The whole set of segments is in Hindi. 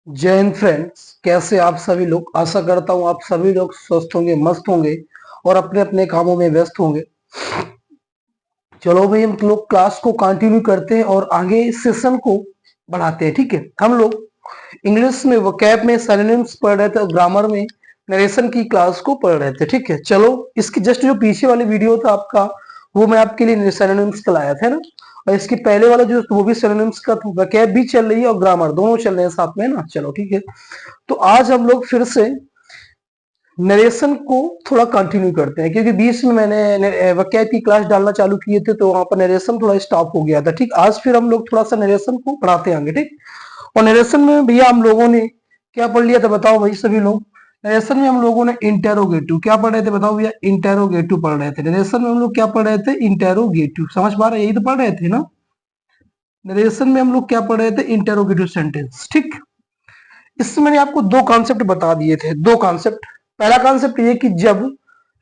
जय हिंद फ्रेंड्स, कैसे आप सभी लोग। आशा करता हूँ आप सभी लोग स्वस्थ होंगे, मस्त होंगे और अपने अपने कामों में व्यस्त होंगे। चलो भाई, हम लोग क्लास को कंटिन्यू करते हैं और आगे सेशन को बढ़ाते हैं। ठीक है, हम लोग इंग्लिश में वोकैब में सिनोनिम्स पढ़ रहे थे और ग्रामर में नरेशन की क्लास को पढ़ रहे थे। ठीक है, चलो इसकी जस्ट जो पीछे वाली वीडियो था आपका, वो मैं आपके लिए सिनोनिम्स का लाया था ना। और इसके पहले वाला जो वो भी सिनोनिम्स का था, वोकैब भी चल रही है और ग्रामर दोनों चल रहे हैं साथ में ना। चलो ठीक है, तो आज हम लोग फिर से नरेशन को थोड़ा कंटिन्यू करते हैं, क्योंकि बीच में मैंने वोकैब की क्लास डालना चालू किए थे तो वहां पर नरेशन थोड़ा स्टॉप हो गया था। ठीक, आज फिर हम लोग थोड़ा सा नरेशन को बढ़ाते आएंगे। ठीक, और नरेशन में भैया हम लोगों ने क्या पढ़ लिया था बताओ भाई सभी लोग। नरेशन में हम लोगों ने इंटेरोगेटिव क्या पढ़ रहे थे बताओ भैया। इंटेरोगेटिव पढ़ रहे थे। नरेशन में हम लोग क्या पढ़ रहे थे? इंटेरोगेटिव। समझ पा रहे? यही तो पढ़ रहे थे ना। नरेशन में हम लोग क्या पढ़ रहे थे? Interrogative sentence. ठीक, इसमें मैंने आपको दो कॉन्सेप्ट बता दिए थे, दो कॉन्सेप्ट। पहला कॉन्सेप्ट ये कि जब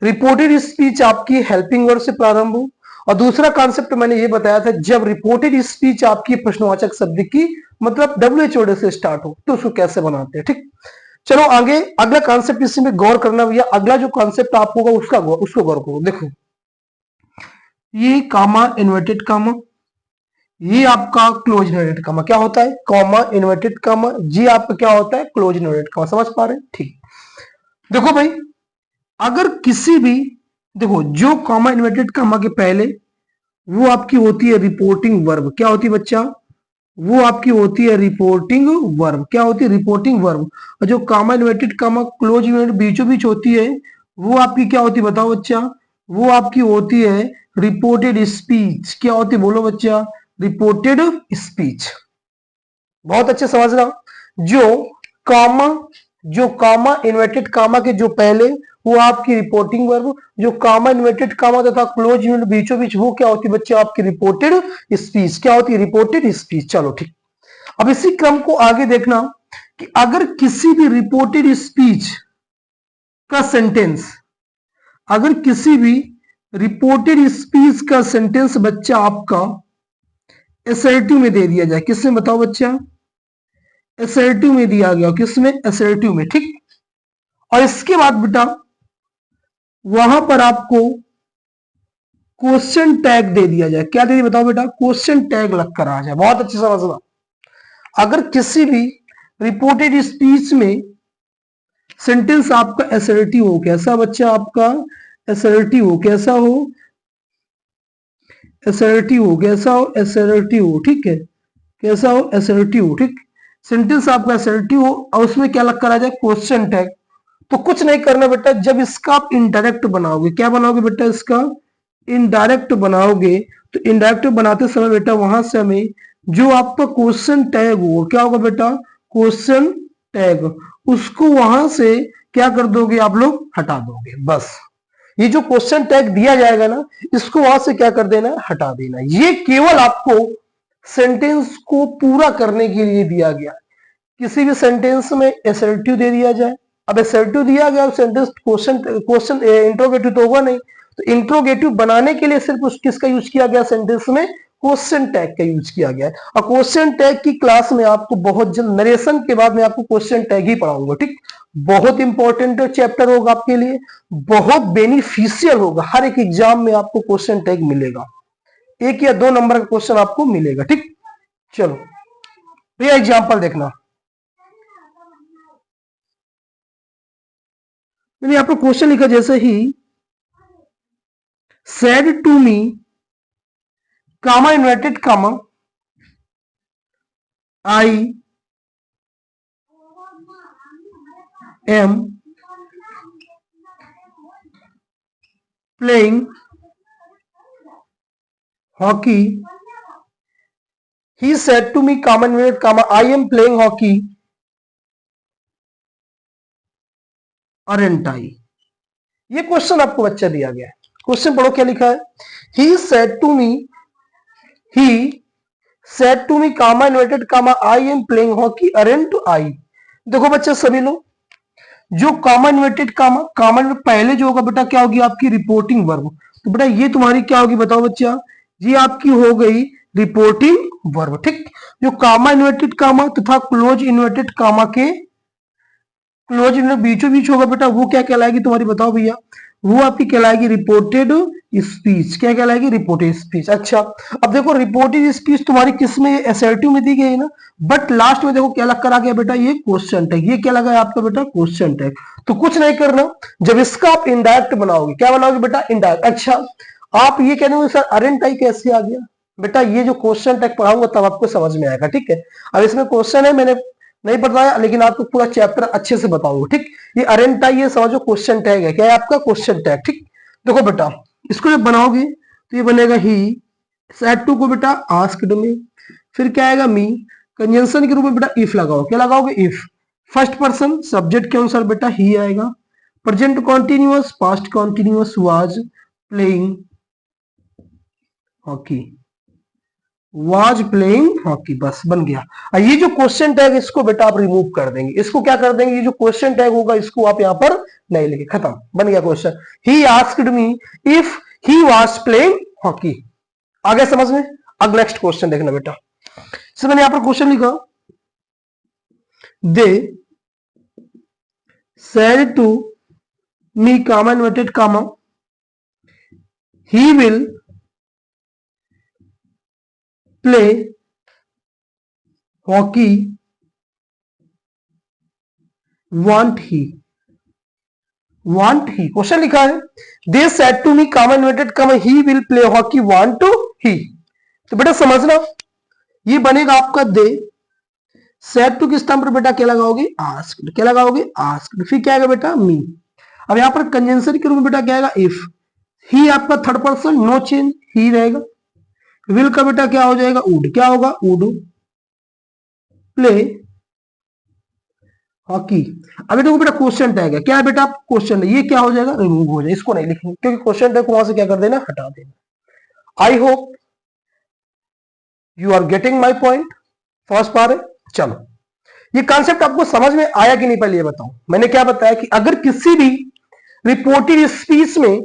रिपोर्टेड स्पीच आपकी हेल्पिंग वर्ड से प्रारंभ हो, और दूसरा कॉन्सेप्ट मैंने ये बताया था जब रिपोर्टेड स्पीच आपकी प्रश्नवाचक शब्द की मतलब WH से स्टार्ट हो तो उसको कैसे बनाते हैं। ठीक, चलो आगे अगला कॉन्सेप्ट इसमें गौर करना भैया। अगला जो कॉन्सेप्ट आप होगा उसको गौर करो। देखो, ये कामा इन्वर्टेड कामा, ये आपका क्लोज इन्वर्टेड कामा क्या होता है? कॉमा इन्वर्टेड कामा, जी आपका क्या होता है? Close inverted comma. समझ पा रहे हैं? ठीक, देखो भाई, अगर किसी भी, देखो जो कॉमा इन्वर्टेड कामा के पहले वो आपकी होती है रिपोर्टिंग वर्ब। क्या होती है बच्चा? वो आपकी होती है रिपोर्टिंग वर्ब। क्या होती है? Reporting verb. और जो comma inverted comma close inverted बीचों बीच होती है वो आपकी क्या होती है बताओ बच्चा? वो आपकी होती है रिपोर्टेड स्पीच। क्या होती है बोलो बच्चा? Reported speech. बहुत अच्छे समझना। जो कामा जो कामा इन्वर्टेड कामा के जो पहले वो आपकी रिपोर्टिंग वर्ब, जो कामा इन्वर्टेड कामा तथा क्लोज यूनिट बीचों बीच वो क्या होती है बच्चे? आपकी रिपोर्टेड स्पीच। क्या होती है? Reported speech. चलो ठीक, अब इसी क्रम को आगे देखना कि अगर किसी भी रिपोर्टेड स्पीच का सेंटेंस, अगर किसी भी रिपोर्टेड स्पीच का सेंटेंस बच्चा आपका एसर्टिव में दे दिया जाए, किसमें बताओ बच्चा? एसर्टिव में दिया गया। किसमें? एसर्टिव में। ठीक, और इसके बाद बेटा वहां पर आपको क्वेश्चन टैग दे दिया जाए। क्या दे दिया बताओ बेटा? क्वेश्चन टैग लग कर आ जाए। बहुत अच्छे समझना। अगर किसी भी रिपोर्टेड स्पीच में सेंटेंस आपका एसर्टिव हो, कैसा बच्चा आपका? एसर्टिव हो। कैसा हो? एसर्टिव हो। कैसा हो? एसर्टिव हो। ठीक है, कैसा हो? एसर्टिव हो। ठीक, सेंटेंस आपका एसर्टिव हो और उसमें क्या लग कर आ जाए? Question tag. तो कुछ नहीं करना बेटा, जब इसका आप इनडायरेक्ट बनाओगे, क्या बनाओगे बेटा? इसका इनडायरेक्ट बनाओगे। तो इनडायरेक्ट बनाते समय बेटा वहां से हमें जो आपका क्वेश्चन टैग होगा, क्या होगा बेटा? क्वेश्चन टैग, उसको वहां से क्या कर दोगे आप लोग? हटा दोगे। बस ये जो क्वेश्चन टैग दिया जाएगा ना, इसको वहां से क्या कर देना? हटा देना। ये केवल आपको सेंटेंस को पूरा करने के लिए दिया गया। किसी भी सेंटेंस में एसर्टिव दे दिया जाए, अब एसर्टिव दिया गया सेंटेंस क्वेश्चन क्वेश्चन इंट्रोगेटिव तो होगा नहीं, तो इंट्रोगेटिव बनाने के लिए सिर्फ उस किसका यूज किया गया सेंटेंस में? क्वेश्चन टैग का यूज किया गया है। और क्वेश्चन टैग की क्लास में आपको बहुत जल्द, नरेशन के बाद मैं आपको क्वेश्चन टैग ही पढ़ाऊंगा। ठीक, बहुत इंपॉर्टेंट चैप्टर होगा आपके लिए, बहुत बेनिफिशियल होगा। हर एक एग्जाम में आपको क्वेश्चन टैग मिलेगा, 1 या 2 नंबर का क्वेश्चन आपको मिलेगा। ठीक, चलो भैया एग्जाम्पल देखना। मैंने यहाँ पर क्वेश्चन लिखा जैसे ही said to me comma inverted comma I am playing hockey. He said to me comma inverted comma I am playing hockey, aren't I? ये क्वेश्चन आपको बच्चा दिया गया है। क्वेश्चन पढ़ो क्या लिखा है। He said to me, he said to me comma inverted comma I am playing hockey, aren't I? देखो बच्चा सभी लोग, जो कॉमन इन्वर्टेड कामा, कॉमन पहले जो होगा बेटा क्या होगी? आपकी रिपोर्टिंग वर्ब। तो बेटा ये तुम्हारी क्या होगी बताओ बच्चा? ये आपकी हो गई रिपोर्टिंग वर्ब। ठीक, जो कामा इन्वर्टेड कामा तथा क्लोज इन्वर्टेड कामा के क्लोज इन्वर्टेड बीचों बीच होगा बेटा, वो क्या कहलाएगी तुम्हारी, बताओ भैया, वो आपकी कहलाएगी रिपोर्टेड स्पीच। क्या कहलाएगी, रिपोर्टेड स्पीच। अच्छा, अब देखो रिपोर्टेड स्पीच तुम्हारी किस में, एसर्टिव में दी गई है ना, बट लास्ट में देखो क्या लग कर आ गया बेटा, ये क्वेश्चन टैग। ये क्या लगा है आपका बेटा, क्वेश्चन टैग। तो कुछ नहीं करना, जब इसका आप इनडायरेक्ट बनाओगे, क्या बनाओगे बेटा, इनडायरेक्ट। अच्छा, आप ये कह रहे हो सर अरेंट आई कैसे आ गया, बेटा ये जो क्वेश्चन टैग पढ़ाऊंगा तब आपको समझ में आएगा। ठीक है, अब इसमें क्वेश्चन है, मैंने नहीं बताया, लेकिन आपको पूरा चैप्टर अच्छे से बताऊंगा। ठीक, ये अरेंट आई, ये समझो क्वेश्चन टैग है। क्या है आपका, क्वेश्चन टैग। ठीक, देखो बेटा, इसको जब बनाओगे तो ये बनेगा ही, सेट टू को बेटा आस्क्ड में, फिर क्या आएगा मी, कंजंक्शन के रूप में बेटा इफ लगाओ। क्या लगाओगे, इफ। फर्स्ट पर्सन सब्जेक्ट के अनुसार बेटा ही आएगा। Present continuous, past continuous, was playing hockey, was playing hockey, बस बन गया। और ये जो क्वेश्चन टैग, इसको बेटा आप रिमूव कर देंगे। इसको क्या कर देंगे, ये जो क्वेश्चन टैग होगा इसको आप यहां पर नहीं लिखे, खत्म, बन गया question. He asked me if he was playing hockey. आ गया समझ में। अब नेक्स्ट क्वेश्चन देखना बेटा, इससे मैंने यहां पर क्वेश्चन लिखा, they said to me comma inverted comma he will play hockey won't he, won't he, question लिखा है, they said to me comma inverted comma he will play hockey won't he. तो बेटा समझना, ये बनेगा आपका दे, सेड टू किस टाइम पर बेटा क्या लगाओगे, आस्क्ड। क्या लगाओगे, आस्क्ड। फिर क्या आएगा बेटा, मी। अब यहां पर कंजंक्शन के रूप में बेटा क्या आएगा, इफ। ही आपका थर्ड पर्सन, नो चेंज, ही रहेगा। विल का बेटा क्या हो जाएगा, वुड। क्या होगा, वुड प्ले हॉकी। अभी देखो बेटा क्वेश्चन टैग है, क्या है बेटा, क्वेश्चन है, ये क्या हो जाएगा, रिमूव हो जाएगा। इसको नहीं लिखेंगे क्योंकि क्वेश्चन टैग को वहां से क्या कर देना, हटा देना। I hope you are getting my point, समझ पा रहे। चलो, ये कॉन्सेप्ट आपको समझ में आया कि नहीं, पहले ये बताओ। मैंने क्या बताया कि अगर किसी भी रिपोर्टेड स्पीच में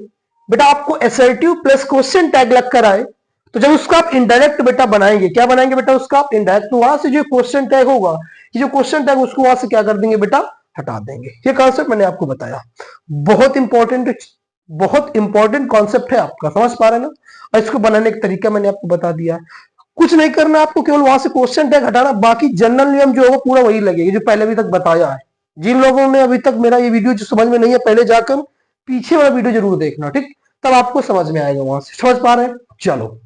बेटा आपको असर्टिव प्लस क्वेश्चन टैग लग कर आए, तो जब उसका आप इनडायरेक्ट बेटा बनाएंगे, क्या बनाएंगे बेटा, उसका आप इनडायरेक्ट, तो वहां से जो क्वेश्चन टैग होगा, ये जो क्वेश्चन टैग उसको वहां से क्या कर देंगे बेटा, हटा देंगे। ये कॉन्सेप्ट मैंने आपको बताया, बहुत इंपॉर्टेंट कॉन्सेप्ट है आपका, समझ पा रहे ना। और इसको बनाने का तरीका मैंने आपको बता दिया। कुछ नहीं करना आपको, केवल वहां से क्वेश्चन टैग हटाना, बाकी जनरल नियम जो होगा पूरा वही लगेगा जो पहले अभी तक बताया है। जिन लोगों ने अभी तक मेरा ये वीडियो जो समझ में नहीं है, पहले जाकर पीछे वाला वीडियो जरूर देखना, ठीक, तब आपको समझ में आएगा वहां से। समझ पा रहे हैं। चलो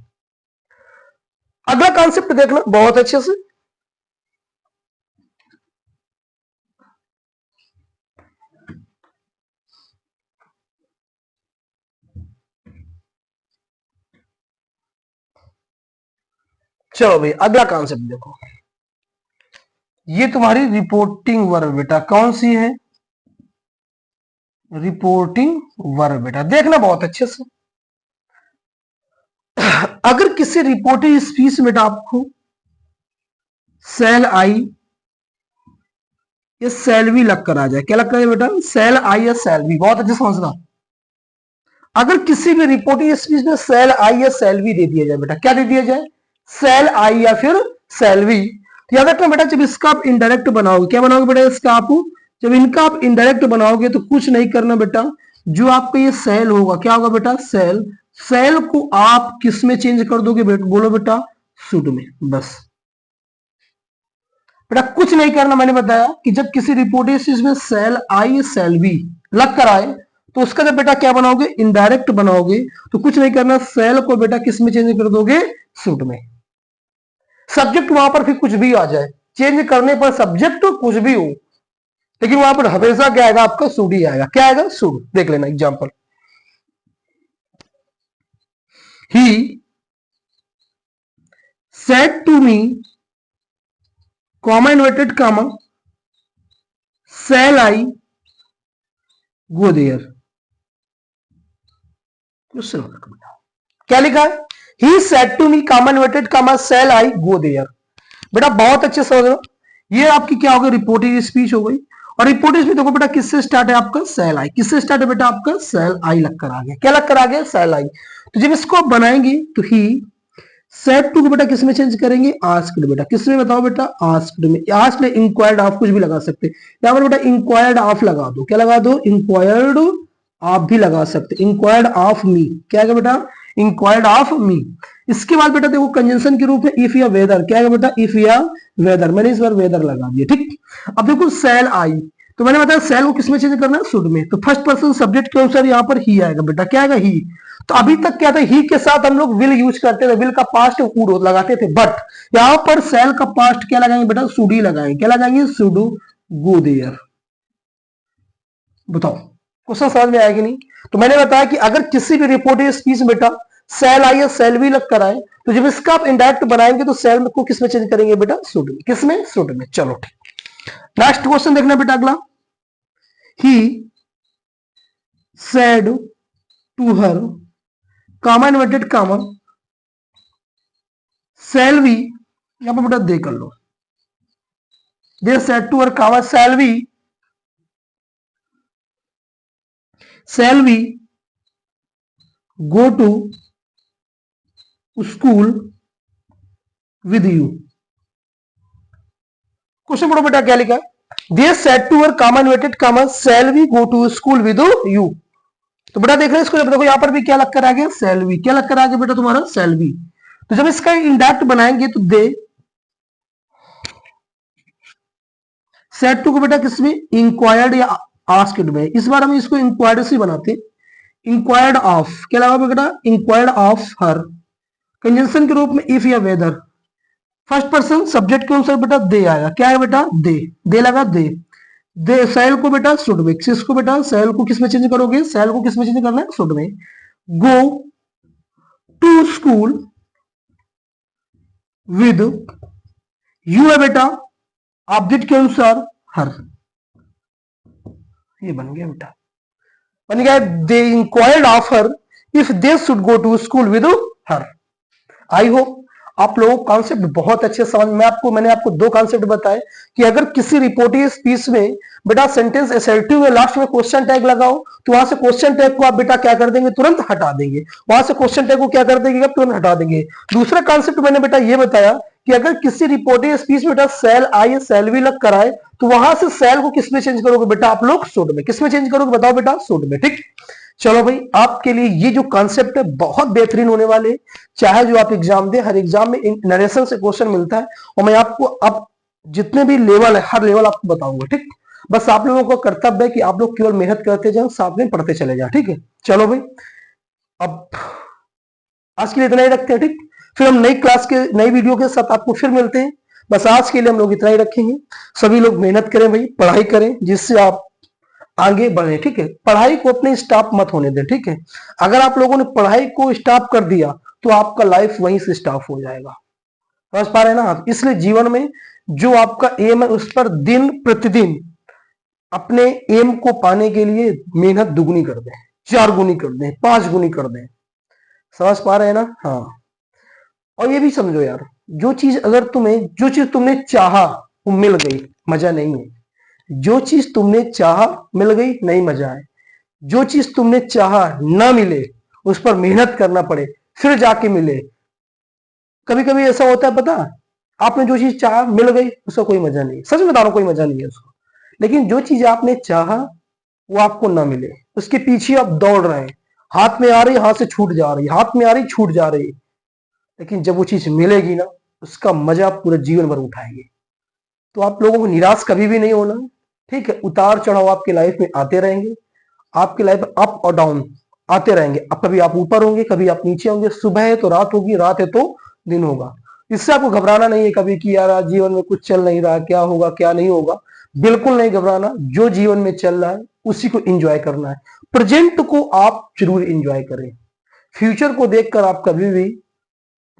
अगला कॉन्सेप्ट देखना बहुत अच्छे से। चलो भाई अगला कॉन्सेप्ट देखो, ये तुम्हारी रिपोर्टिंग वर्ब बेटा कौन सी है, रिपोर्टिंग वर्ब बेटा, देखना बहुत अच्छे से। अगर किसी रिपोर्टिंग स्पीच में आपको सेल आई या सेल वी लग कर आ जाए, क्या लग कर आ जाए बेटा, सेल आई या सेल वी, बहुत अच्छे समझना। अगर किसी भी रिपोर्टिंग स्पीच में सेल आई या सेल वी दे दिया जाए बेटा, क्या दे दिया जाए, सेल आई या फिर सेल वी, तो याद रखना बेटा जब इसका आप इनडायरेक्ट बनाओगे, क्या बनाओगे बेटा इसका आप, जब इनका आप इनडायरेक्ट बनाओगे तो कुछ नहीं करना बेटा, जो आपका ये सेल होगा, क्या होगा बेटा, सेल, सेल को आप किस में चेंज कर दोगे बेटा, बोलो बेटा शुड में, बस बेटा कुछ नहीं करना। मैंने बताया कि जब किसी रिपोर्टिंग स्पीच में सेल आई सेल वी लग कर आए, तो उसका जब बेटा क्या बनाओगे, इनडायरेक्ट बनाओगे, तो कुछ नहीं करना, सेल को बेटा किस में चेंज कर दोगे, शुड में। सब्जेक्ट वहां पर फिर कुछ भी आ जाए, चेंज करने पर सब्जेक्ट तो कुछ भी हो, लेकिन वहां पर हमेशा क्या आएगा आपका, शुड ही आएगा। क्या आएगा, शुड। देख लेना example, he said to me comma inverted comma shall I go there, question mark. क्या लिखा है, he said to me comma inverted comma shall I go there. बेटा बहुत अच्छे से समझना, ये आपकी क्या हो गई, रिपोर्टिंग स्पीच हो गई। और रिपोर्टिंग स्पीच देखो बेटा किससे स्टार्ट है आपका, सेल आई। किससे स्टार्ट है बेटा आपका, सेल आई लग कर आ गया। क्या लग कर आ गया, सेल आई। तो जब इसको आप बनाएंगे तो ही सेड टू को बेटा किसमें चेंज करेंगे, आस्क्ड। बेटा किसमें बताओ बेटा, आस्क्ड में। आस्क्ड इंक्वायर्ड ऑफ कुछ भी लगा सकते हैं, यहां पर बेटा इंक्वायर्ड ऑफ लगा दो। क्या लगा दो, इंक्वायर्ड ऑफ भी लगा सकते, इंक्वायर्ड ऑफ मी। क्या है बेटा, इंक्वायर्ड ऑफ मी। इसके बाद बेटा देखो कंजंक्शन के रूप में इफ या वेदर। क्या है बेटा, इफ या वेदर। मैंने इस बार वेदर लगा दिया, ठीक। अब देखो सेल आई, तो मैंने बताया सेल को किसमें चेंज करना है, शुड में। तो फर्स्ट पर्सन सब्जेक्ट के अनुसार यहाँ पर ही आएगा बेटा। क्या आएगा, ही। तो अभी तक क्या था, ही के साथ हम लोग विल यूज करते थे, विल का पास्ट वुड लगाते थे, बट यहां पर सेल का पास्ट क्या लगाएंगे बेटा, शुड ही लगाएंगे। क्या लगाएंगे, शुड गो देयर। बताओ क्वेश्चन समझ में आएगी नहीं। तो मैंने बताया कि अगर किसी भी रिपोर्टेड स्पीच में बेटा सेल आई या सेल भी लग कर आए, तो जब इसका आप इंडायरेक्ट बनाएंगे तो सेल को किसमें चेंज करेंगे बेटा, शुड में। किसमें, शुड में। चलो ठीक, नेक्स्ट क्वेश्चन देखना बेटा अगला। He said to her, comma inverted comma, shall we, यहां पर बेटा दे कर लो, they said to her comma shall we go to school with you. Question पढ़ो बेटा क्या लिखा है, they said to her comma inverted comma shall we go to school with you. तो बेटा देख रहे हैं इसको, देखो यहां पर भी क्या लग कर आ गया, सेल वी। क्या लग कर आ गया बेटा तुम्हारा, सेल वी। तो जब इसका इंडायरेक्ट बनाएंगे तो दे सेड टू को बेटा किसमें, इंक्वायर्ड या आस्क्ड में। इस बार हम इसको इंक्वायर्ड से बनाते हैं, इंक्वायर्ड ऑफ। क्या लगा बेटा, इंक्वायर्ड ऑफ हर। कंजंक्शन के रूप में इफ या वेदर। फर्स्ट पर्सन सब्जेक्ट के अनुसार बेटा दे आया। क्या है बेटा, दे। दे लगा दे। दे सेल को बेटा शुड में। किसको बेटा, सेल को किसमें चेंज करोगे, सेल को किसमें चेंज करना है, शुड में। Go to school with you है बेटा ऑब्जेक्ट के अनुसार हर। ये बन गया बेटा, बन गया they inquired of her if they should go to school with her. I hope आप लोगों को कॉन्सेप्ट बहुत अच्छे समझ में। मैंने आपको दो कॉन्सेप्ट बताए कि अगर किसी रिपोर्टिंग स्पीच में बेटा सेंटेंस असर्टिव में लास्ट में क्वेश्चन टैग लगाओ, तो वहां से क्वेश्चन टैग को आप बेटा क्या कर देंगे, तुरंत हटा देंगे। वहां से क्वेश्चन टैग को क्या कर देंगे, तुरंत हटा देंगे। दूसरा कॉन्सेप्ट मैंने बेटा ये बताया कि अगर किसी रिपोर्टिंग स्पीच में बेटा सेल आई सेल भी लग कर आए, तो वहां से सेल को किसमें चेंज करोगे बेटा, आप लोग शुड में। किसमें चेंज करोगे बताओ बेटा, शुड में। ठीक, चलो भाई आपके लिए ये जो कॉन्सेप्ट है बहुत बेहतरीन होने वाले। चाहे जो आप एग्जाम दे, हर एग्जाम में नरेशन से क्वेश्चन मिलता है, और मैं आपको अब जितने भी लेवल है हर लेवल आपको बताऊंगा। ठीक, बस आप लोगों का कर्तव्य है कि आप लोग केवल मेहनत करते जाओ, साथ में पढ़ते चले जाओ। ठीक है, चलो भाई अब आज के लिए इतना ही रखते हैं। ठीक, फिर हम नई क्लास के नई वीडियो के साथ आपको फिर मिलते हैं। बस आज के लिए हम लोग इतना ही रखेंगे। सभी लोग मेहनत करें भाई, पढ़ाई करें, जिससे आप आगे बढ़े। ठीक है, पढ़ाई को अपने स्टॉप मत होने दें। ठीक है, अगर आप लोगों ने पढ़ाई को स्टॉप कर दिया तो आपका लाइफ वहीं से स्टॉप हो जाएगा। समझ पा रहे हैं ना आप। इसलिए जीवन में जो आपका एम है उस पर दिन प्रतिदिन अपने एम को पाने के लिए मेहनत दुगुनी कर दें, 4 गुनी कर दें, 5 गुनी कर दें। समझ पा रहे हैं ना। हाँ, और ये भी समझो यार, जो चीज तुमने चाहा वो मिल गई, मजा नहीं है। जो चीज तुमने चाहा मिल गई, नहीं मजा है। जो चीज तुमने चाहा ना मिले, उस पर मेहनत करना पड़े, फिर जाके मिले। कभी कभी ऐसा होता है पता, आपने जो चीज चाहा मिल गई, उसका कोई मजा नहीं। सच बता रहा हूं, कोई मजा नहीं है उसको। लेकिन जो चीज आपने चाहा वो आपको ना मिले, उसके पीछे आप दौड़ रहे हैं, हाथ में आ रही, हाथ से छूट जा रही, हाथ में आ रही, छूट जा रही। लेकिन जब वो चीज मिलेगी ना, उसका मजा आप पूरे जीवन भर उठाएंगे। तो आप लोगों को निराश कभी भी नहीं होना। ठीक है, उतार चढ़ाव आपकी लाइफ में आते रहेंगे। आपकी लाइफ अप और डाउन आते रहेंगे। अब कभी आप ऊपर होंगे, कभी आप नीचे होंगे। सुबह है तो रात होगी, रात है तो दिन होगा। इससे आपको घबराना नहीं है कभी कि यार आज जीवन में कुछ चल नहीं रहा, क्या होगा क्या नहीं होगा। बिल्कुल नहीं घबराना। जो जीवन में चल रहा है उसी को एंजॉय करना है। प्रेजेंट को आप जरूर एंजॉय करें। फ्यूचर को देखकर आप कभी भी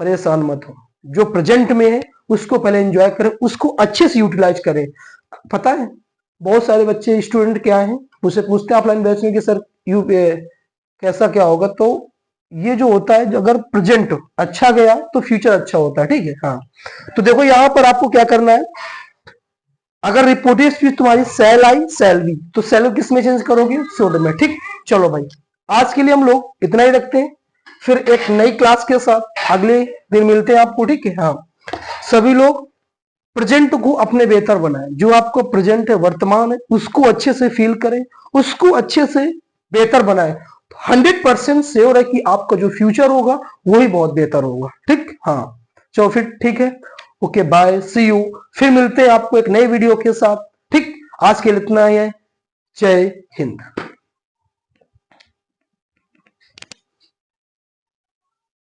परेशान मत हो। जो प्रेजेंट में है उसको पहले एंजॉय करें, उसको अच्छे से यूटिलाइज करें। पता है बहुत सारे बच्चे स्टूडेंट क्या है, मुझसे पूछते हैं ऑफलाइन बैच में कि सर कैसा क्या होगा। तो ये जो होता है, अगर प्रेजेंट अच्छा गया तो फ्यूचर अच्छा होता है। ठीक है, हाँ। तो देखो यहां पर आपको क्या करना है, अगर रिपोर्टेड स्पीच तुम्हारी सेल आई सेल भी, तो सेल किस में चेंज करोगे, शुड में। ठीक, चलो भाई आज के लिए हम लोग इतना ही रखते हैं। फिर एक नई क्लास के साथ अगले दिन मिलते हैं आपको, ठीक है। हाँ, सभी लोग प्रेजेंट को अपने बेहतर बनाएं, जो आपको प्रेजेंट है, वर्तमान है, उसको अच्छे से फील करें, उसको अच्छे से बेहतर बनाएं। 100% श्योर है कि आपका जो फ्यूचर होगा वही बहुत बेहतर होगा, ठीक। हाँ, चलो फिर ठीक है, ओके, बाय, सी यू। फिर मिलते हैं आपको एक नई वीडियो के साथ, ठीक। आज के लिए इतना ही है। जय हिंद।